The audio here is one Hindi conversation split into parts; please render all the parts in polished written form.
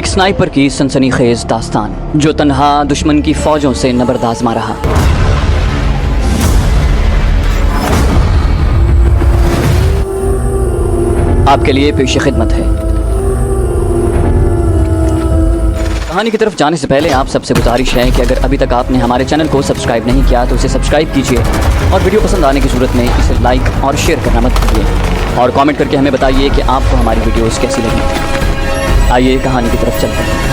एक स्नाइपर की सनसनीखेज दास्तान जो तन्हा दुश्मन की फौजों से नबर्द आजमा रहा। आपके लिए पेश खिदमत है। कहानी की तरफ जाने से पहले आप सबसे गुजारिश है कि अगर अभी तक आपने हमारे चैनल को सब्सक्राइब नहीं किया तो इसे सब्सक्राइब कीजिए और वीडियो पसंद आने की सूरत में इसे लाइक और शेयर करना मत भूलिए और कमेंट करके हमें बताइए कि आपको हमारी वीडियोस कैसी लगी। आइए कहानी की तरफ चलते हैं।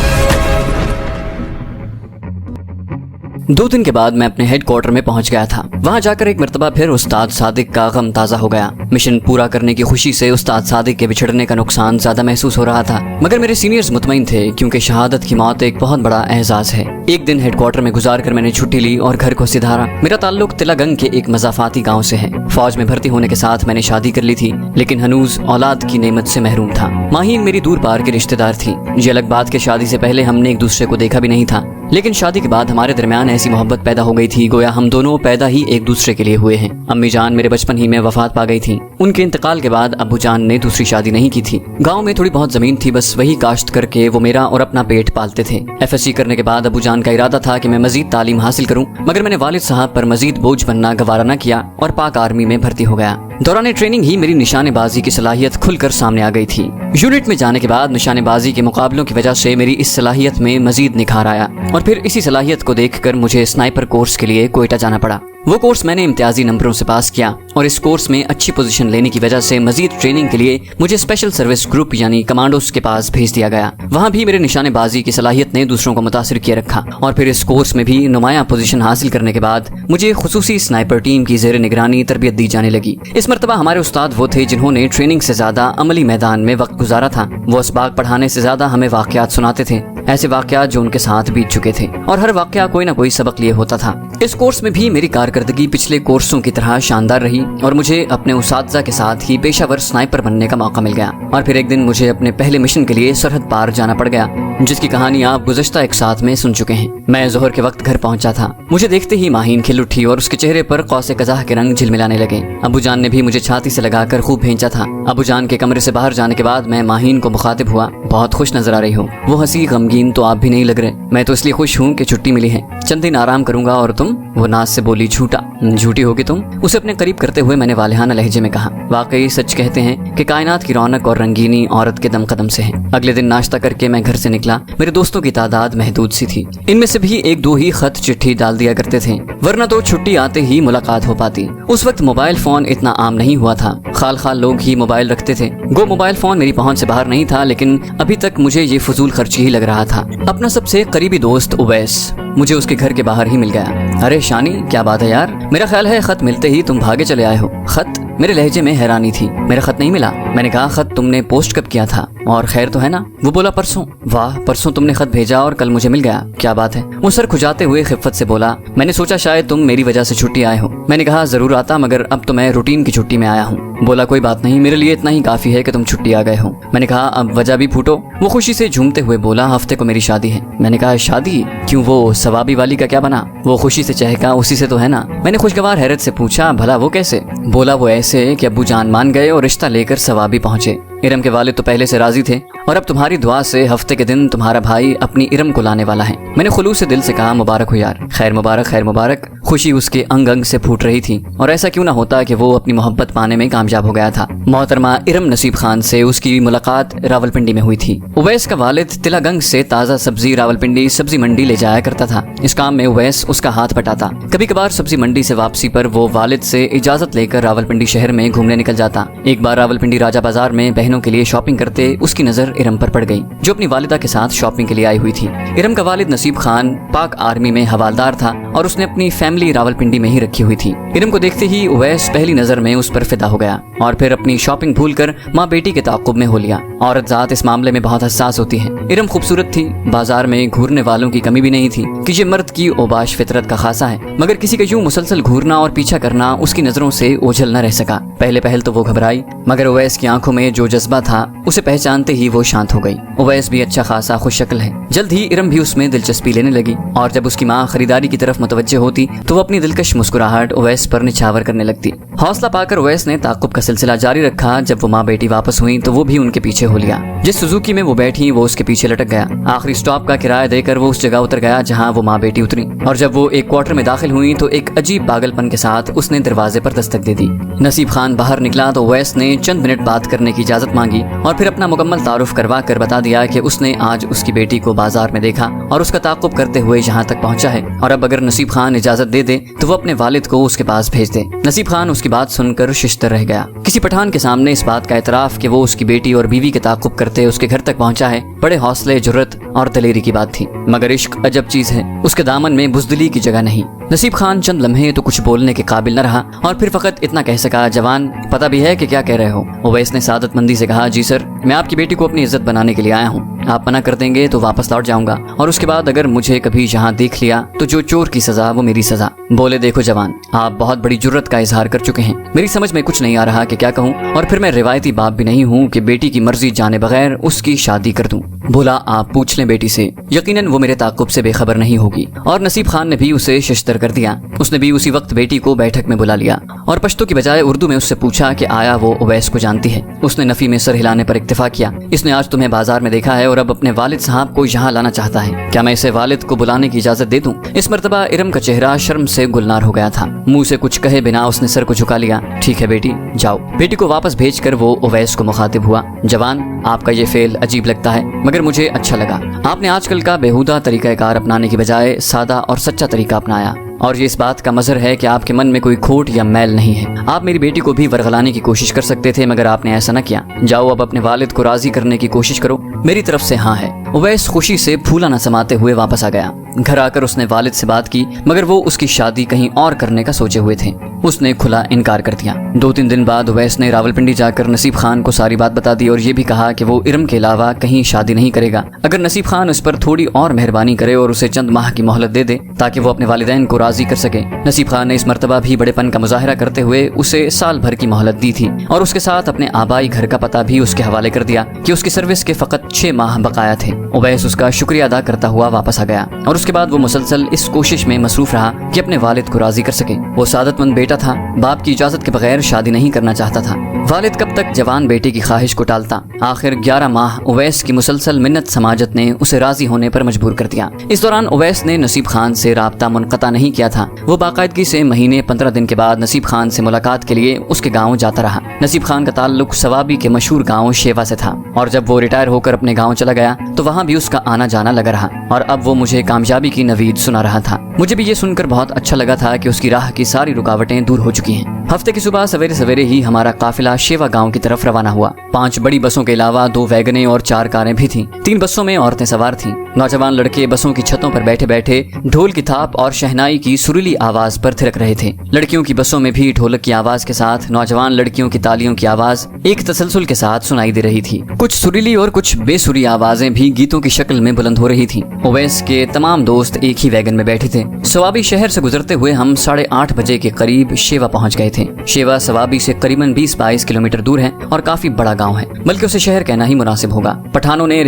2 दिन के बाद मैं अपने हेडक्वार्टर में पहुंच गया था। वहां जाकर एक मर्तबा फिर उस्ताद सादिक का गम ताज़ा हो गया। मिशन पूरा करने की खुशी से उस्ताद सादिक के बिछड़ने का नुकसान ज्यादा महसूस हो रहा था, मगर मेरे सीनियर्स मुतमईन थे क्योंकि शहादत की मौत एक बहुत बड़ा एहसास है। एक दिन हेडक्वार्टर में गुजार कर मैंने छुट्टी ली और घर को सिधारा। मेरा ताल्लुक तिलागंग के एक मजाफाती गाँव से है। फौज में भर्ती होने के साथ मैंने शादी कर ली थी, लेकिन हनूज औलाद की नेमत से महरूम था। माहीन मेरी दूर पार की रिश्तेदार थी। ये अलग बात के शादी से पहले हमने एक दूसरे को देखा भी नहीं था, लेकिन शादी के बाद हमारे दरमियान ऐसी मोहब्बत पैदा हो गई थी गोया हम दोनों पैदा ही एक दूसरे के लिए हुए हैं। अम्मी जान मेरे बचपन ही में वफात पा गई थी। उनके इंतकाल के बाद अब्बू जान ने दूसरी शादी नहीं की थी। गांव में थोड़ी बहुत जमीन थी, बस वही काश्त करके वो मेरा और अपना पेट पालते थे। FSC करने के बाद अब्बू जान का इरादा था कि मैं मजीद तालीम हासिल करूं, मगर मैंने वालिद साहब पर मजीद बोझ बनना गवारा न किया और पाक आर्मी में भर्ती हो गया। दौरान ट्रेनिंग ही मेरी निशानेबाजी की सलाहियत खुलकर सामने आ गई थी। यूनिट में जाने के बाद निशानेबाजी के मुकाबलों की वजह से मेरी इस सलाहियत में मजीद निखार आया और फिर इसी सलाहियत को देखकर मुझे स्नाइपर कोर्स के लिए कोयटा जाना पड़ा। वो कोर्स मैंने इम्तियाजी नंबरों से पास किया और इस कोर्स में अच्छी पोजीशन लेने की वजह से मजीद ट्रेनिंग के लिए मुझे स्पेशल सर्विस ग्रुप यानी कमांडोज के पास भेज दिया गया। वहाँ भी मेरे निशानेबाजी की सलाहियत ने दूसरों को मुतासिर किए रखा और फिर इस कोर्स में भी नुमाया पोजीशन हासिल करने के बाद मुझे खुसूसी स्नाइपर टीम की जेर निगरानी तरबियत दी जाने लगी। इस मरतबा हमारे उस्ताद वो थे जिन्होंने ट्रेनिंग से ज्यादा अमली मैदान में वक्त गुजारा था। वो असबाक पढ़ाने से ज्यादा हमें वाकयात सुनाते थे, ऐसे वाकयात जो उनके साथ बीत चुके थे, और हर वाकया कोई ना कोई सबक लिए होता था। इस कोर्स में भी मेरी कारकर्दगी पिछले कोर्सों की तरह शानदार रही और मुझे अपने उस्तादजा के साथ ही पेशावर स्नाइपर बनने का मौका मिल गया। और फिर एक दिन मुझे अपने पहले मिशन के लिए सरहद पार जाना पड़ गया, जिसकी कहानी आप गुज़श्ता एक साथ में सुन चुके हैं। मैं जोहर के वक्त घर पहुंचा था। मुझे देखते ही माहीन खिल उठी और उसके चेहरे पर कौसे कज़ाह के रंग झिलमिलाने लगे। अबू जान ने भी मुझे छाती से लगाकर खूब भेंचा था। अबू जान के कमरे से बाहर जाने के बाद मैं माहीन को मुखातिब हुआ। बहुत खुश नजर आ रही हो। वो हंसी गमगीन तो आप भी नहीं लग रहे। मैं तो इसलिए खुश हूँ कि छुट्टी मिली है, चंद दिन आराम करूंगा। और तुम? वो नाज से बोली। झूठा, झूठी होगी तुम, उसे अपने करीब करते हुए मैंने वालिहाना लहजे में कहा। वाकई सच कहते हैं कि कायनात की रौनक और रंगीनी औरत के दम कदम से है। अगले दिन नाश्ता करके मैं घर से निकला। मेरे दोस्तों की तादाद महदूद सी थी। इनमें से भी 1-2 ही खत चिट्ठी डाल दिया करते थे, वरना तो छुट्टी आते ही मुलाकात हो पाती। उस वक्त मोबाइल फोन इतना आम नहीं हुआ था। खाल खाल लोग ही मोबाइल रखते थे। गो मोबाइल फोन मेरी पहुंच से बाहर नहीं था, लेकिन अभी तक मुझे ये फजूल खर्ची ही लग रहा था। अपना सबसे करीबी दोस्त उवैस मुझे उसके घर के बाहर ही मिल गया। अरे शानी, क्या बात है यार? मेरा ख्याल है खत मिलते ही तुम भागे चले आए हो। खत? मेरे लहजे में हैरानी थी। मेरा खत नहीं मिला। मैंने कहा, खत तुमने पोस्ट कब किया था और खैर तो है ना? वो बोला, परसों। वाह, परसों तुमने खत भेजा और कल मुझे मिल गया, क्या बात है? वो सर खुजाते हुए खिफ़त से बोला, मैंने सोचा शायद तुम मेरी वजह से छुट्टी आए हो। मैंने कहा, जरूर आता, मगर अब तो मैं रूटीन की छुट्टी में आया हूँ। बोला, कोई बात नहीं, मेरे लिए इतना ही काफी है कि तुम छुट्टी आ गए हो। मैंने कहा, अब वजह भी फूटो। वो खुशी से झूमते हुए बोला, हफ्ते को मेरी शादी है। मैंने कहा, शादी? क्यों, वो सवाबी वाली का क्या बना? वो खुशी से चहका, उसी से तो है ना? मैंने खुशगवार हैरत से पूछा, भला वो कैसे? बोला, वो ऐसे कि अब्बू जान मान गए और रिश्ता लेकर सवाबी पहुंचे। इरम के वालिद तो पहले से राजी थे और अब तुम्हारी दुआ से हफ्ते के दिन तुम्हारा भाई अपनी इरम को लाने वाला है। मैंने खुलूस से दिल से कहा, मुबारक हो यार। खैर मुबारक, खैर मुबारक। खुशी उसके अंग अंग से फूट रही थी और ऐसा क्यों ना होता कि वो अपनी मोहब्बत पाने में कामयाब हो गया था। मोहतरमा इरम नसीब खान से उसकी मुलाकात रावलपिंडी में हुई थी। उवैस का वालिद तिलागंग से ताज़ा सब्जी रावलपिंडी सब्जी मंडी ले जाया करता था। इस काम में उवैस उसका हाथ बटाता। कभी कभार सब्जी मंडी से वापसी पर वो वालिद से इजाजत लेकर रावलपिंडी शहर में घूमने निकल जाता। एक बार रावलपिंडी राजा बाजार में बहनों के लिए शॉपिंग करते उसकी नजर इरम पर पड़ गई, जो अपनी वालिदा के साथ शॉपिंग के लिए आई हुई थी। इरम का वालिद नसीब खान पाक आर्मी में हवालदार था और उसने अपनी फैमिली रावलपिंडी में ही रखी हुई थी। इरम को देखते ही उवैस पहली नजर में उस पर फिदा हो गया और फिर अपनी शॉपिंग भूलकर माँ बेटी के ताक़ुब में हो लिया। औरत जात इस मामले में बहुत हसास होती है। इरम खूबसूरत थी, बाजार में घूरने वालों की कमी भी नहीं थी कि ये मर्द की ओबाश फितरत का खासा है, मगर किसी का यूं मुसलसल घूरना और पीछा करना उसकी नजरों से ओझल न रह सका। पहले पहल तो वो घबराई, मगर उवैस की आंखों में जो जज्बा था उसे पहचानते ही वो शांत हो गई। उवैस भी अच्छा खासा खुश शक्ल है। जल्द ही इरम भी उसमें दिलचस्पी लेने लगी और जब उसकी माँ खरीदारी की तरफ मुतवज्जे होती तो वो अपनी दिलकश मुस्कुराहट ओवैस पर निछावर करने लगती। हौसला पाकर ओवैस ने ताक़ुब का सिलसिला जारी रखा। जब वो माँ बेटी वापस हुई तो वो भी उनके पीछे हो लिया। जिस सुजुकी में वो बैठी वो उसके पीछे लटक गया। आखिरी स्टॉप का किराया देकर वो उस जगह उतर गया जहाँ वो माँ बेटी उतरी, और जब वो एक क्वार्टर में दाखिल हुई तो एक अजीब पागलपन के साथ उसने दरवाजे पर दस्तक दे दी। नसीब खान बाहर निकला तो ओवैस ने चंद मिनट बात करने की इजाजत मांगी और फिर अपना मुकम्मल तारुफ करवा कर बता दिया कि उसने आज उसकी बेटी को बाजार में देखा और उसका ताक़ुब करते हुए यहाँ तक पहुँचा है, और अब अगर नसीब खान इजाजत दे दे तो वो अपने वालिद को उसके पास भेज दे। नसीब खान उसकी बात सुनकर शिश्तर रह गया। किसी पठान के सामने इस बात का एतराफ कि वो उसकी बेटी और बीवी के ताक़ुब करते उसके घर तक पहुँचा है बड़े हौसले, जुर्रत और दलेरी की बात थी। मगर इश्क अजब चीज है, उसके दामन में बुज़दिली की जगह नहीं। नसीब खान चंद लम्हे तो कुछ बोलने के काबिल न रहा और फिर फकत इतना कह सका, जवान पता भी है कि क्या कह रहे हो। ओवैस ने सादतमंदी से कहा, जी सर, मैं आपकी बेटी को अपनी इज्जत बनाने के लिए आया हूँ। आप मना कर देंगे तो वापस लौट जाऊंगा, और उसके बाद अगर मुझे कभी यहाँ देख लिया तो जो चोर की सजा वो मेरी सजा। बोले, देखो जवान, आप बहुत बड़ी जुर्रत का इजहार कर चुके हैं। मेरी समझ में कुछ नहीं आ रहा कि क्या कहूँ, और फिर मैं रिवायती बाप भी नहीं हूँ कि बेटी की मर्जी जाने बगैर उसकी शादी कर दूं। बोला, आप पूछ लें बेटी से, यकीनन वो मेरे ताक़ुब से बेखबर नहीं होगी। और नसीब खान ने भी उसे शिश्तर कर दिया। उसने भी उसी वक्त बेटी को बैठक में बुला लिया और पश्तो की बजाय उर्दू में उससे पूछा कि आया वो ओवैस को जानती है। उसने नफी में सर हिलाने पर इत्तेफाक किया। इसने आज तुम्हें बाजार में देखा है और अब अपने वालिद साहब को यहाँ लाना चाहता है। क्या मैं इसे वालिद को बुलाने की इजाजत दे दूं? इस मर्तबा इरम का चेहरा शर्म से गुलनार हो गया था। मुंह से कुछ कहे बिना उसने सर को झुका लिया। ठीक है बेटी, जाओ। बेटी को वापस भेजकर वो ओवैस को मुखातिब हुआ, जवान, आपका ये फेल अजीब लगता है मगर मुझे अच्छा लगा। आपने आजकल का बेहुदा तरीकाकार अपनाने की बजाय सादा और सच्चा तरीका अपनाया, और ये इस बात का मजहर है कि आपके मन में कोई खोट या मैल नहीं है। आप मेरी बेटी को भी वरगलाने की कोशिश कर सकते थे मगर आपने ऐसा न किया। जाओ, अब अपने वालिद को राजी करने की कोशिश करो। मेरी तरफ से हाँ है। ओवैस खुशी से फूला न समाते हुए वापस आ गया। घर आकर उसने वालिद से बात की मगर वो उसकी शादी कहीं और करने का सोचे हुए थे। उसने खुला इनकार कर दिया। 2-3 दिन बाद ओवैस ने रावलपिंडी जाकर नसीब खान को सारी बात बता दी और ये भी कहा कि वो इरम के अलावा कहीं शादी नहीं करेगा। अगर नसीब खान उस पर थोड़ी और मेहरबानी करे और उसे चंद माह की मोहलत दे दे ताकि वो अपने वालिदैन को राजी कर सके। नसीब खान ने इस मर्तबा भी बड़ेपन का मुजाहिरा करते हुए उसे साल भर की मोहलत दी थी और उसके साथ अपने आबाई घर का पता भी उसके हवाले कर दिया कि उसकी सर्विस के फकत 6 माह बकाया थे। ओवैस उसका शुक्रिया अदा करता हुआ वापस आ गया और उसके बाद वो मुसलसल इस कोशिश में मसरूफ रहा कि अपने वालिद को राजी कर सके। वो सादतमंद बेटा था, बाप की इजाजत के बगैर शादी नहीं करना चाहता था। वालिद कब तक जवान बेटी की ख्वाहिश को टालता। आखिर 11 माह ओवैस की मुसलसल मिन्नत समाजत ने उसे राजी होने पर मजबूर कर दिया। इस दौरान ओवैस ने नसीब खान से राब्ता मुनक़ता नहीं किया था। वो बाकायदगी से महीने 15 दिन के बाद नसीब खान से मुलाकात के लिए उसके गाँव जाता रहा। नसीब खान का ताल्लुक सवाबी के मशहूर गाँव शेवा से था और जब वो रिटायर होकर अपने गाँव चला गया तो वहाँ भी उसका आना जाना लगा रहा और अब वो मुझे कामयाबी की नवीद सुना रहा था। मुझे भी ये सुनकर बहुत अच्छा लगा था कि उसकी राह की सारी रुकावटें दूर हो चुकी हैं। हफ्ते की सुबह सवेरे सवेरे ही हमारा काफिला शेवा गांव की तरफ रवाना हुआ। 5 बड़ी बसों के अलावा 2 वैगनें और 4 कारें भी थीं। 3 बसों में औरतें सवार थीं। नौजवान लड़के बसों की छतों पर बैठे बैठे ढोल की थाप और शहनाई की सुरीली आवाज पर थिरक रहे थे। लड़कियों की बसों में भी ढोलक की आवाज के साथ नौजवान लड़कियों की तालियों की आवाज एक तसलसल के साथ सुनाई दे रही थी। कुछ सुरीली और कुछ बेसुरी आवाजें भी गीतों की शक्ल में बुलंद हो रही थीं। ओवैस के तमाम दोस्त एक ही वैगन में बैठे थे। सवाबी शहर से गुजरते हुए हम 8:30 बजे के करीब शेवा पहुंच गए थे। शेवा सवाबी से करीबन 20-22 किलोमीटर दूर है और काफी बड़ा गांव है, बल्कि उसे शहर कहना ही मुनासिब होगा। पठानों ने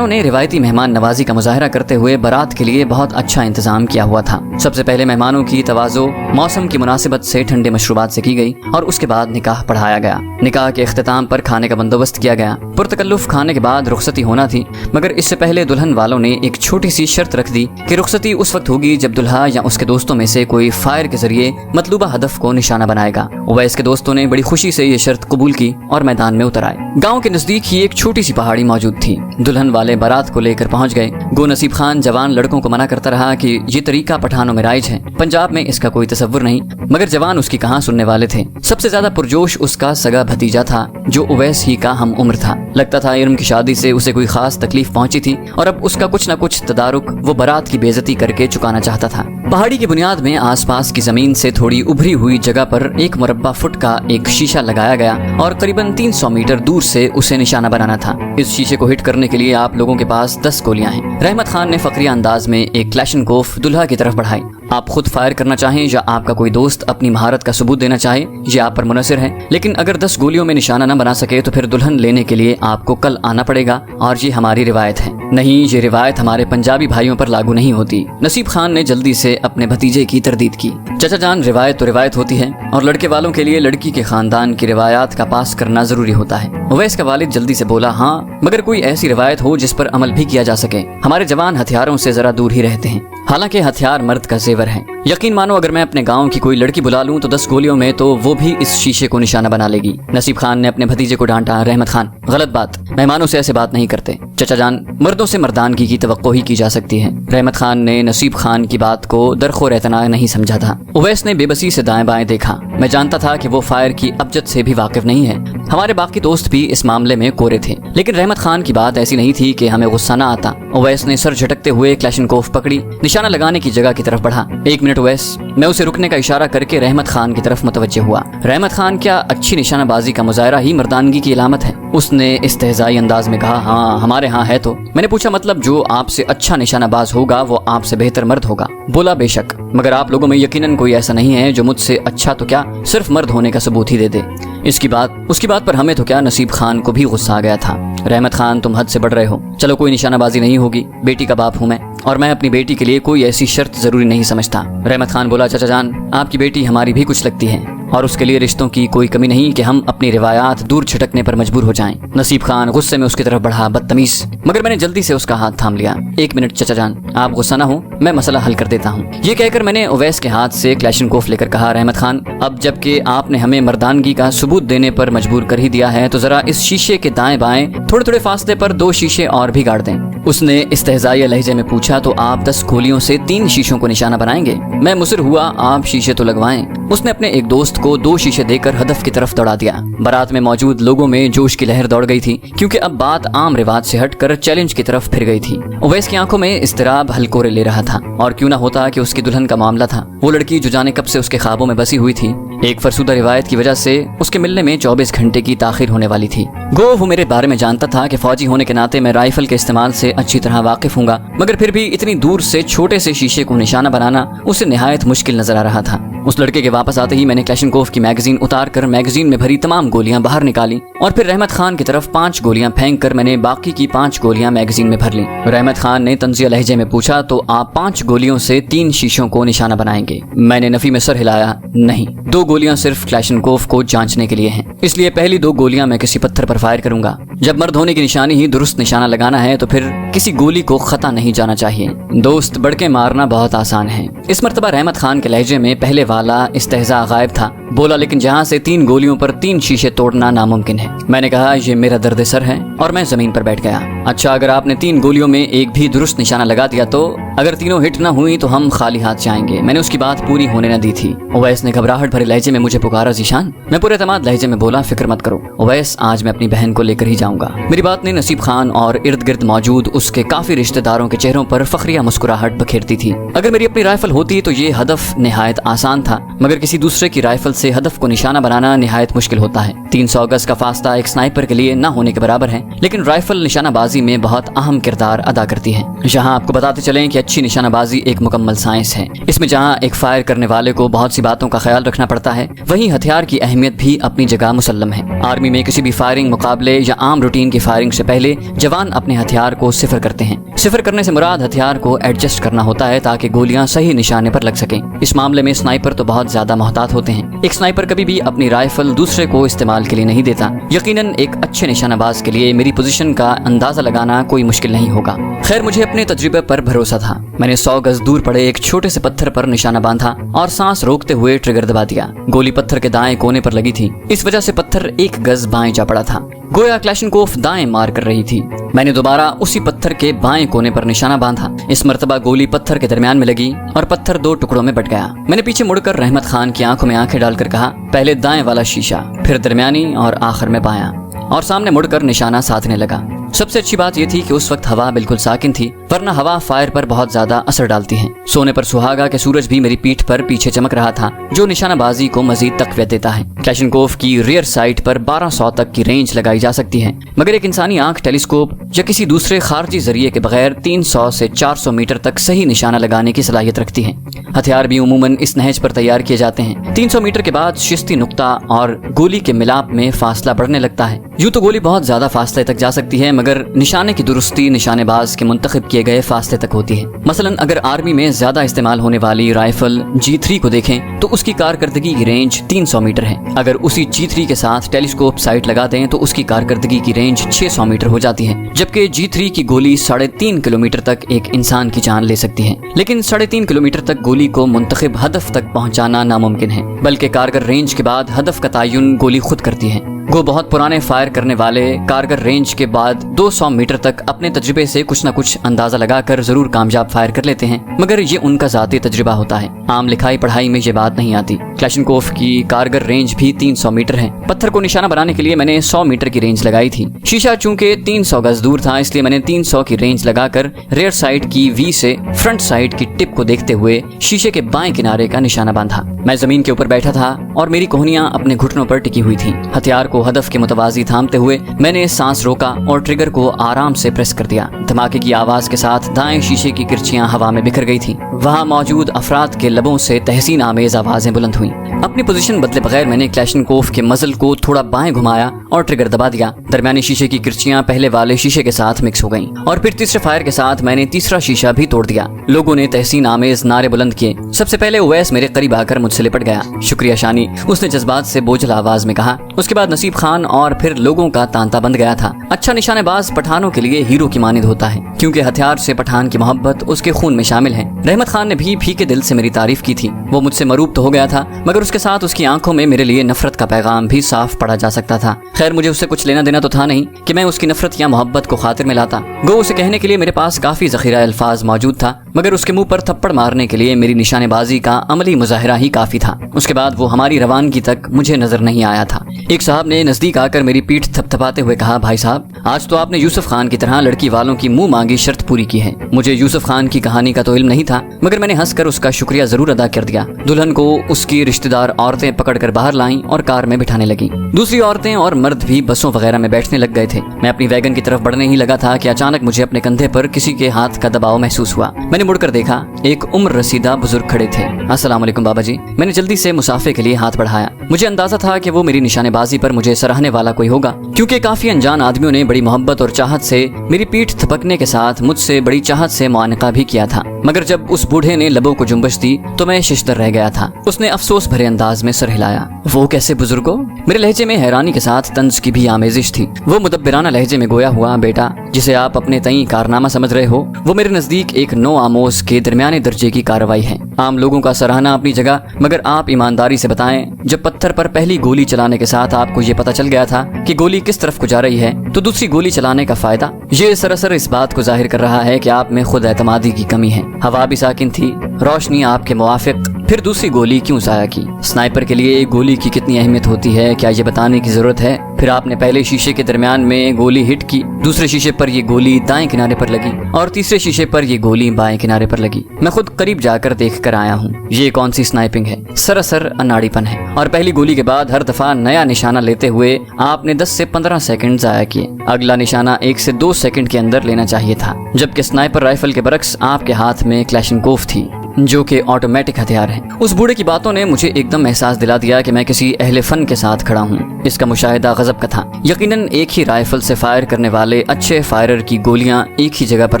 रिवायती मेहमान नवाजी का मुजाहरा करते हुए बारात के लिए बहुत अच्छा इंतजाम किया हुआ था। सबसे पहले मेहमानों की तवाज़ो मौसम की मुनासिबत से ठंडे मशरूबात से की गई और उसके बाद निकाह पढ़ाया गया। निकाह के इख्तिताम पर खाने का बंदोबस्त किया गया। पुरतकल्लुफ खाने के बाद रुखसती होना थी, मगर इससे पहले दुल्हन वालों ने एक छोटी सी शर्त रख दी कि रुखसती उस वक्त होगी जब दुल्हा या उसके दोस्तों में से कोई फायर के जरिए मतलूबा हदफ को निशाना बनाएगा। ओवैस के दोस्तों ने बड़ी खुशी से ये शर्त कबूल की और मैदान में उतर आए। गाँव के नजदीक ही एक छोटी सी पहाड़ी मौजूद थी। दुल्हन वाले बारात को लेकर पहुंच गए। गो नसीब खान जवान लड़कों को मना करता रहा कि ये तरीका पठानों में राइज है, पंजाब में इसका कोई तसव्वुर नहीं, मगर जवान उसकी कहां सुनने वाले थे। सबसे ज्यादा पुरजोश उसका सगा भतीजा था जो ओवैस ही का हम उम्र था। लगता था इरम की शादी से उसे कोई खास तकलीफ पहुंची थी और अब उसका कुछ न कुछ तदारुक वो बारात की बेइज्जती करके चुकाना चाहता था। पहाड़ी की बुनियाद में आसपास की जमीन से थोड़ी उभरी हुई जगह पर 1 मुरब्बा फुट का एक शीशा लगाया गया और करीबन 300 मीटर दूर से उसे निशाना बनाना था। इस शीशे को हिट करने के लिए आप लोगों के पास 10 गोलियां हैं। रहमत खान ने फकरिया अंदाज में एक क्लैशनकोफ दुल्हा की तरफ बढ़ाई आप खुद फायर करना चाहें या आपका कोई दोस्त अपनी महारत का सबूत देना चाहे, ये आप पर मुनहसर है। लेकिन अगर 10 गोलियों में निशाना न बना सके तो फिर दुल्हन लेने के लिए आपको कल आना पड़ेगा, और ये हमारी रिवायत है। नहीं, ये रिवायत हमारे पंजाबी भाइयों पर लागू नहीं होती। नसीब खान ने जल्दी से अपने भतीजे की तरदीद की। चाचा जान, रिवायत तो रिवायत होती है, और लड़के वालों के लिए लड़की के खानदान की रिवायात का पास करना जरूरी होता है। उवैस का वालिद जल्दी से बोला, हाँ, मगर कोई ऐसी रिवायत हो जिस पर अमल भी किया जा सके। हमारे जवान हथियारों से जरा दूर ही रहते हैं, हालांकि हथियार मर्द का जेवर है। यकीन मानो, अगर मैं अपने गांव की कोई लड़की बुला लूं तो 10 गोलियों में तो वो भी इस शीशे को निशाना बना लेगी। नसीब खान ने अपने भतीजे को डांटा। रहमत खान, गलत बात, मेहमानों से ऐसे बात नहीं करते। चाचा जान, मर्दों से मर्दानगी की तवक्को ही की जा सकती है। रहमत खान ने नसीब खान की बात को दरखोर एतना नहीं समझा था। उवैस ने बेबसी से दाएं बाएं देखा। मैं जानता था कि वो फायर की अबजद से भी वाकिफ नहीं है। हमारे बाकी दोस्त भी इस मामले में कोरे थे, लेकिन रहमत खान की बात ऐसी नहीं थी कि हमें गुस्सा न आता। उवैस ने सर झटकते हुए क्लैशनकोफ पकड़ी, निशाना लगाने की जगह की तरफ बढ़ा। 1 मिनट उवैस। मैं उसे रुकने का इशारा करके रहमत खान की तरफ मुतवज्जे हुआ। रहमत खान, क्या अच्छी निशानाबाजी का मुजाहरा ही मर्दानगी की इलामत है? उसने इस्तेहज़ाई अंदाज में कहा, हाँ, हमारे यहाँ है तो। मैंने पूछा, मतलब जो आपसे अच्छा निशानाबाज होगा वो आपसे बेहतर मर्द होगा? बोला, बेशक, मगर आप लोगों में यकीनन कोई ऐसा नहीं है जो मुझसे अच्छा तो क्या सिर्फ मर्द होने का सबूत ही दे दे। उसकी बात पर हमें तो क्या, नसीब खान को भी गुस्सा आ गया था। रहमत खान, तुम हद से बढ़ रहे हो। चलो, कोई निशानाबाजी नहीं होगी, बेटी का बाप हूँ मैं, और मैं अपनी बेटी के लिए कोई ऐसी शर्त जरूरी नहीं समझता। रहमत खान बोला, चाचा जान, आपकी बेटी हमारी भी कुछ लगती है, और उसके लिए रिश्तों की कोई कमी नहीं कि हम अपनी रिवायात दूर छिटकने पर मजबूर हो जाएं। नसीब खान गुस्से में उसकी तरफ बढ़ा, बदतमीज, मगर मैंने जल्दी से उसका हाथ थाम लिया। 1 मिनट चाचा जान, आप गुस्सा ना हो, मैं मसला हल कर देता हूँ। ये कहकर मैंने उवैस के हाथ से क्लैशनकोफ लेकर कहा, रहमत खान, अब जबकि आपने हमें मर्दानगी का सबूत देने पर मजबूर कर ही दिया है तो जरा इस शीशे के दाएं बाएं थोड़े थोड़े फासले पर 2 शीशे और भी गाड़ दें। उसने इस्तेहज़ाई लहजे में पूछा, तो आप 10 गोलियों से 3 शीशों को निशाना बनाएंगे? मैं मुसर हुआ, आप शीशे तो लगवाएं। उसने अपने एक दोस्त को 2 शीशे देकर हदफ की तरफ दौड़ा दिया। बारात में मौजूद लोगों में जोश की लहर दौड़ गई थी, क्योंकि अब बात आम रिवाज से हटकर चैलेंज की तरफ फिर गई थी। उवैस की आंखों में इज़्तिराब हलकोरे ले रहा था, और क्यों ना होता कि उसकी दुल्हन का मामला था। वो लड़की जो जाने कब से उसके ख्वाबों में बसी हुई थी, एक फरसुदा रिवायत की वजह से उसके मिलने में 24 घंटे की ताखिर होने वाली थी। गो वो मेरे बारे में जानता था कि फौजी होने के नाते मैं राइफल के इस्तेमाल से अच्छी तरह वाकिफ हूँगा, मगर फिर भी इतनी दूर से छोटे से शीशे को निशाना बनाना उसे निहायत मुश्किल नजर आ रहा था। उस लड़के के वापस आते ही मैंने क्लैशनकोफ की मैगजीन उतार कर मैगजीन में भरी तमाम गोलियां बाहर निकाली, और फिर रहमत खान की तरफ 5 गोलियां फेंक कर मैंने बाकी की 5 गोलियां मैगजीन में भर ली। रहमत खान ने तंजिया लहजे में पूछा, तो आप 5 गोलियों से 3 शीशों को निशाना बनाएंगे? मैंने नफी में सर हिलाया, नहीं, 2 गोलियां सिर्फ क्लैशनकोफ को जांचने के लिए हैं, इसलिए पहली 2 गोलियां मैं किसी पत्थर पर फायर करूंगा। जब मर्द होने की निशानी ही दुरुस्त निशाना लगाना है तो फिर किसी गोली को खता नहीं जाना चाहिए। दोस्त बढ़के मारना बहुत आसान है। इस मर्तबा रहमत खान के लहजे में पहले वाला इस्तेहज़ा गायब था। बोला, लेकिन जहाँ से 3 गोलियों पर 3 शीशे तोड़ना नामुमकिन है। मैंने कहा, ये मेरा दर्द सर है, और मैं जमीन पर बैठ गया। अच्छा, अगर आपने 3 गोलियों में एक भी दुरुस्त निशाना लगा दिया तो अगर तीनों हिट न हुई तो हम खाली हाथ जाएंगे। मैंने उसकी बात पूरी होने न दी थी। उवैस ने घबराहट भरे लहजे में मुझे पुकारा, ज़ीशान। मैं पूरे एतमाद लहजे में बोला, फिक्र मत करो उवैस, आज मैं अपनी बहन को लेकर ही जाऊंगा। मेरी बात ने नसीब खान और इर्द गिर्द मौजूद उसके काफी रिश्तेदारों के चेहरों पर फखरिया मुस्कुराहट बखेरती थी। अगर मेरी अपनी राइफल होती तो ये हदफ निहायत आसान था, मगर किसी दूसरे की राइफल से हदफ को निशाना बनाना निहायत मुश्किल होता है। 300 गज का फासला एक स्नाइपर के लिए न होने के बराबर है, लेकिन राइफल निशानाबाजी में बहुत अहम किरदार अदा करती है। यहाँ आपको बताते चलें कि अच्छी निशानाबाजी एक मुकम्मल साइंस है। इसमें जहाँ एक फायर करने वाले को बहुत सी बातों का ख्याल रखना पड़ता है, वहीं हथियार की अहमियत भी अपनी जगह मुसल्लम है। आर्मी में किसी भी फायरिंग मुकाबले या आम रूटीन की फायरिंग से पहले जवान अपने हथियार को सिफर करते हैं। सिफर करने से मुराद हथियार को एडजस्ट करना होता है ताकि गोलियां सही निशाने पर लग सकें। इस मामले में स्नाइपर तो बहुत ज्यादा मोहतात होते हैं। एक स्नाइपर कभी भी अपनी राइफल दूसरे को इस्तेमाल के लिए नहीं देता। यकीनन एक अच्छे निशानाबाज के लिए मेरी पोजीशन का अंदाजा लगाना कोई मुश्किल नहीं होगा। खैर, मुझे अपने तजुर्बे पर भरोसा था। मैंने 100 गज दूर पड़े एक छोटे से पत्थर पर निशाना बांधा और सांस रोकते हुए ट्रिगर दबा दिया। गोली पत्थर के दाएं कोने पर लगी थी, इस वजह से पत्थर 1 गज बाएं जा पड़ा था। गोया क्लैशनकोफ दाएं मार कर रही थी। मैंने दोबारा उसी पत्थर के बाएं कोने पर निशाना बांधा। इस मर्तबा गोली पत्थर के दरमियान में लगी और पत्थर 2 टुकड़ों में बट गया। मैंने पीछे मुड़कर रहमत खान की आंखों में आंखें डालकर कहा, पहले दाएं वाला शीशा, फिर दरमियानी और आखिर में बायां, और सामने मुड़कर निशाना साधने लगा। सबसे अच्छी बात यह थी कि उस वक्त हवा बिल्कुल साकिन थी, वरना हवा फायर पर बहुत ज्यादा असर डालती है। सोने पर सुहागा के सूरज भी मेरी पीठ पर पीछे चमक रहा था, जो निशानाबाजी को मजीद तकवीत देता है। क्लैशनकोफ की रियर साइट पर 1200 तक की रेंज लगाई जा सकती है, मगर एक इंसानी आंख टेलीस्कोप या किसी दूसरे खारजी जरिए के बगैर 300 से 400 मीटर तक सही निशाना लगाने की सलाहियत रखती है। हथियार भी उमूमन इस नहज पर तैयार किए जाते हैं। 300 मीटर के बाद शिस्ती नुक्ता और गोली के मिलाप में फासला बढ़ने लगता है। यूं तो गोली बहुत ज्यादा फासले तक जा सकती है, मगर निशाने की दुरुस्ती निशानेबाज के मुंतखब किए गए फासले तक होती है। मसलन अगर आर्मी में ज्यादा इस्तेमाल होने वाली राइफल G3 को देखें तो उसकी कारकर्दगी की रेंज 300 मीटर है। अगर उसी G3 के साथ टेलीस्कोप साइट लगा दें तो उसकी कारकर्दगी की रेंज 600 मीटर हो जाती है, जबकि G3 की गोली 3.5 किलोमीटर तक एक इंसान की जान ले सकती है। लेकिन 3.5 किलोमीटर तक गोली को मुंतखब हदफ तक पहुंचाना नामुमकिन है, बल्कि कारगर रेंज के बाद हदफ का तयन गोली खुद करती है। वो बहुत पुराने फायर करने वाले कारगर रेंज के बाद 200 मीटर तक अपने तजुर्बे से कुछ न कुछ अंदाजा लगाकर जरूर कामयाब फायर कर लेते हैं, मगर ये उनका जाती तजुर्बा होता है। आम लिखाई पढ़ाई में ये बात नहीं आती। क्लैशनकोफ की कारगर रेंज भी 300 मीटर है। पत्थर को निशाना बनाने के लिए मैंने 100 मीटर की रेंज लगाई थी। शीशा चूंकि 300 गज दूर था, इसलिए मैंने 300 की रेंज लगाकर रेयर साइड की वी से फ्रंट साइड की टिप को देखते हुए शीशे के बाएं किनारे का निशाना बांधा। मैं जमीन के ऊपर बैठा था और मेरी कोहनियां अपने घुटनों पर टिकी हुई थी। हथियार को हदफ के मुतवाजी थामते हुए मैंने सांस रोका और ट्रिगर को आराम से प्रेस कर दिया। धमाके की आवाज के साथ दाएं शीशे की किरचियां हवा में बिखर गई थी। वहां मौजूद अफराद के लबों से तहसीन आमेज आवाजें बुलंद हुई। अपनी पोजीशन बदले बगैर मैंने क्लैशनकोफ के मजल को थोड़ा बाएं घुमाया और ट्रिगर दबा दिया। दरमियानी शीशे की किरचियां पहले वाले शीशे के साथ मिक्स हो गईं और फिर तीसरे फायर के साथ मैंने तीसरा शीशा भी तोड़ दिया। लोगों ने तहसीन आमेज नारे बुलंद किए। सबसे पहले उवैस मेरे करीब आकर मुझसे लिपट गया। शुक्रिया शानी, उसने जज्बात से बोझल आवाज में कहा। उसके बाद नसीब खान और फिर लोगों का तांता बंद गया था। अच्छा निशानेबाज पठानों के लिए हीरो की मानिंद होता है, क्योंकि हथियार से पठान की मोहब्बत उसके खून में शामिल है। रहमत खान ने भी फीके दिल से मेरी तारीफ की थी। वो मुझसे मरूब तो हो गया था, मगर उसके साथ उसकी आंखों में मेरे लिए नफरत का पैगाम भी साफ पढ़ा जा सकता था। खैर, मुझे उससे कुछ लेना देना तो था नहीं कि मैं उसकी नफरत या मोहब्बत को खातिर में लाता। गो उसे कहने के लिए मेरे पास काफी जखीरा अल्फाज मौजूद था, मगर उसके मुंह पर थप्पड़ मारने के लिए मेरी निशानेबाजी का अमली मुजाहिरा ही काफी था। उसके बाद वो हमारी रवानगी तक मुझे नजर नहीं आया था। एक साहब ने नजदीक आकर मेरी पीठ थपथपाते हुए कहा, भाई साहब, आज तो आपने यूसुफ खान की तरह लड़की वालों की मुंह मांगी शर्त पूरी की है। मुझे यूसुफ खान की कहानी का तो इल्म नहीं था, मगर मैंने हंसकर उसका शुक्रिया जरूर अदा कर दिया। दुल्हन को उसकी रिश्तेदार औरतें पकड़कर बाहर लाईं और कार में बिठाने लगी। दूसरी औरतें और मर्द भी बसों वगैरह में बैठने लग गए थे। मैं अपनी वैगन की तरफ बढ़ने ही लगा था कि अचानक मुझे अपने कंधे पर किसी के हाथ का दबाव महसूस हुआ। मैंने मुड़कर देखा, एक उम्र रसीदा बुजुर्ग खड़े थे। अस्सलाम वालेकुम बाबा जी। मैंने जल्दी से मुसाफे के लिए हाथ बढ़ाया। मुझे अंदाजा था कि वो मेरी निशानेबाजी पर मुझे सराहने वाला कोई होगा, क्योंकि काफी अनजान आदमियों ने बड़ी मोहब्बत और चाहत से मेरी पीठ थपकने के साथ मुझसे बड़ी चाहत से मुआनका भी किया था। मगर जब उस बूढ़े ने लबों को जुम्बश दी तो मैं शिश्तर रह गया था। उसने अफसोस भरे अंदाज में सर हिलाया। वो कैसे बुजुर्गो? मेरे लहजे में हैरानी के साथ तंज की भी आमेजिश थी। वो मुदब्बिराना लहजे में गोया हुआ, बेटा, जिसे आप अपने तई कारनामा समझ रहे हो, वो मेरे नजदीक एक नो आमोज के दरमियाने दर्जे की कार्रवाई है। आम लोगों का सराहना अपनी जगह, मगर आप ईमानदारी से बताएं, जब पत्थर पर पहली गोली चलाने के साथ आपको ये पता चल गया था कि गोली किस तरफ को जा रही है, तो दूसरी गोली चलाने का फायदा? ये सरासर इस बात को जाहिर कर रहा है कि आप में खुद एतमादी की कमी है। हवा भी साकिन थी, रोशनी आपके मुवाफिक, फिर दूसरी गोली क्यों जाया की? स्नाइपर के लिए एक गोली की कितनी अहमियत होती है, क्या ये बताने की जरूरत है? फिर आपने पहले शीशे के दरमियान में गोली हिट की, दूसरे शीशे पर ये गोली दाएं किनारे पर लगी और तीसरे शीशे पर ये गोली बाएं किनारे पर लगी। मैं खुद करीब जाकर देख कर आया हूँ। ये कौन सी स्नाइपिंग है? सरासर अनाड़ीपन है। और पहली गोली के बाद हर दफा नया निशाना लेते हुए आपने 10 से 15 सेकंड जाया किए। अगला निशाना 1 से 2 सेकंड के अंदर लेना चाहिए था, जबकि स्नाइपर राइफल के बरक्स आपके हाथ में क्लैशनकोफ थी, जो कि ऑटोमेटिक हथियार है। उस बूढ़े की बातों ने मुझे एकदम एहसास दिला दिया कि मैं किसी अहले फन के साथ खड़ा हूँ। इसका मुशाहिदा गजब का था। यकीनन एक ही राइफल से फायर करने वाले अच्छे फायरर की गोलियां एक ही जगह पर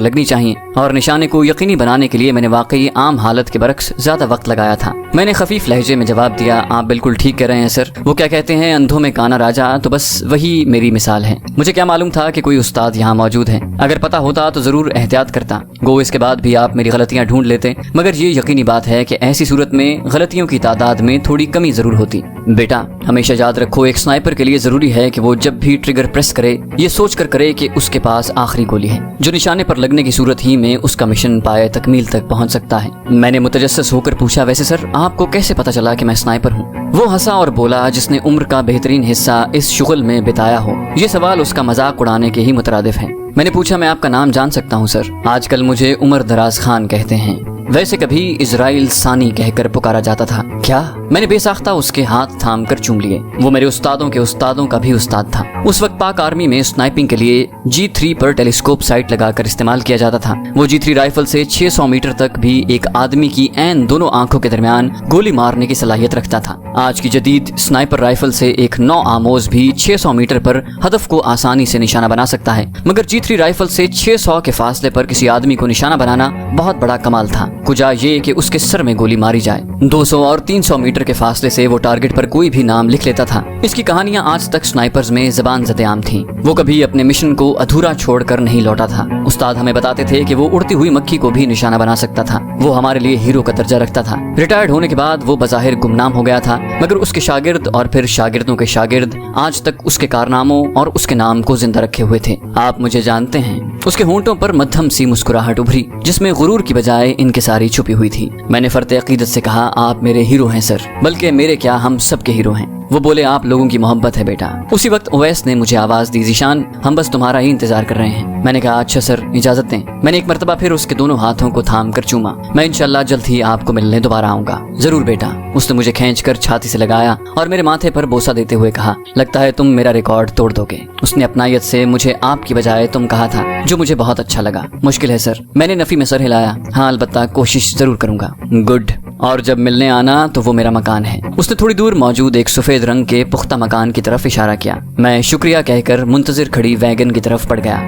लगनी चाहिए, और निशाने को यकीनी बनाने के लिए मैंने वाकई आम हालत के बरक्स ज्यादा वक्त लगाया था। मैंने खफीफ लहजे में जवाब दिया, आप बिल्कुल ठीक कह रहे हैं सर। वो क्या कहते हैं, अंधों में काना राजा, तो बस वही मेरी मिसाल है। मुझे क्या मालूम था कि कोई उस्ताद यहाँ मौजूद है। अगर पता होता तो जरूर एहतियात करता। गो इसके बाद भी आप मेरी गलतियां ढूंढ लेते, मगर ये यकीनी बात है कि ऐसी सूरत में गलतियों की तादाद में थोड़ी कमी जरूर होती। बेटा, हमेशा याद रखो, एक स्नाइपर के लिए जरूरी है कि वो जब भी ट्रिगर प्रेस करे ये सोच कर करे कि उसके पास आखिरी गोली है, जो निशाने पर लगने की सूरत ही में उसका मिशन पाए तकमील तक पहुंच सकता है। मैंने मुतजस्सिस होकर पूछा, वैसे सर आपको कैसे पता चला कि मैं स्नाइपर हूँ? वो हंसा और बोला, जिसने उम्र का बेहतरीन हिस्सा इस शुगल में बिताया हो। ये सवाल उसका मजाक उड़ाने के ही मुतरादिफ है। मैंने पूछा, मैं आपका नाम जान सकता हूँ सर? आजकल मुझे उमर दराज खान कहते हैं, वैसे कभी इजराइल सानी कहकर पुकारा जाता था। क्या? मैंने बेसाख्ता उसके हाथ थाम कर चूम लिए। वो मेरे उस्तादों के उस्तादों का भी उस्ताद था। उस वक्त पाक आर्मी में स्नाइपिंग के लिए G3 पर टेलीस्कोप साइट लगाकर इस्तेमाल किया जाता था। वो G3 राइफल से 600 मीटर तक भी एक आदमी की ऐन दोनों आंखों के दरमियान गोली मारने की सलाहियत रखता था। आज की जदीद स्नाइपर राइफल से एक 9 आमोज भी 600 मीटर पर हदफ को आसानी से निशाना बना सकता है, मगर G3 राइफल से 600 के फासले पर किसी आदमी को निशाना बनाना बहुत बड़ा कमाल था। कुजा ये कि उसके सर में गोली मारी जाए। 200 और 300 मीटर के फासले से वो टारगेट पर कोई भी नाम लिख लेता था। इसकी कहानियां आज तक स्नाइपर्स में ज़बान ज़द-ए-आम थीं। वो कभी अपने मिशन को अधूरा छोड़कर नहीं लौटा था। उस्ताद हमें बताते थे कि वो उड़ती हुई मक्खी को भी निशाना बना सकता था। वो हमारे लिए हीरो का दर्जा रखता था। रिटायर्ड होने के बाद वो बज़ाहिर गुमनाम हो गया था, मगर उसके शागिर्द और फिर शागिर्दों के शागिर्द आज तक उसके कारनामों और उसके नाम को जिंदा रखे हुए थे। आप मुझे जानते हैं। उसके होंठों पर मध्यम सी मुस्कुराहट उभरी, जिसमें गुरूर की बजाय इनकिसारी छुपी हुई थी। मैंने फर्ते अकीदत से कहा, आप मेरे हीरो हैं सर, बल्कि मेरे क्या, हम सबके हीरो हैं। वो बोले, आप लोगों की मोहब्बत है बेटा। उसी वक्त ओवैस ने मुझे आवाज दी, ज़ीशान हम बस तुम्हारा ही इंतजार कर रहे हैं। मैंने कहा, अच्छा सर, इजाजत दें। मैंने एक मरतबा फिर उसके दोनों हाथों को थाम कर चूमा। मैं इंशाल्लाह जल्द ही आपको मिलने दोबारा आऊंगा। जरूर बेटा। उसने मुझे खींचकर छाती से लगाया और मेरे माथे पर बोसा देते हुए कहा, लगता है तुम मेरा रिकॉर्ड तोड़ दोगे। उसने अपनायत से मुझे आपकी बजाय तुम कहा था, जो मुझे बहुत अच्छा लगा। मुश्किल है सर। मैंने नफी में सर हिलाया। हाँ अलबत्ता, कोशिश जरूर करूंगा। गुड। और जब मिलने आना तो वो मेरा मकान है। उसने थोड़ी दूर मौजूद एक सफेद रंग के पुख्ता मकान की तरफ इशारा किया। मैं शुक्रिया कहकर मुंतजिर खड़ी वैगन की तरफ बढ़ गया।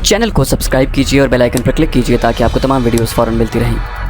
चैनल को सब्सक्राइब कीजिए और बेल आइकन पर क्लिक कीजिए ताकि आपको तमाम वीडियोस फौरन मिलती रहें।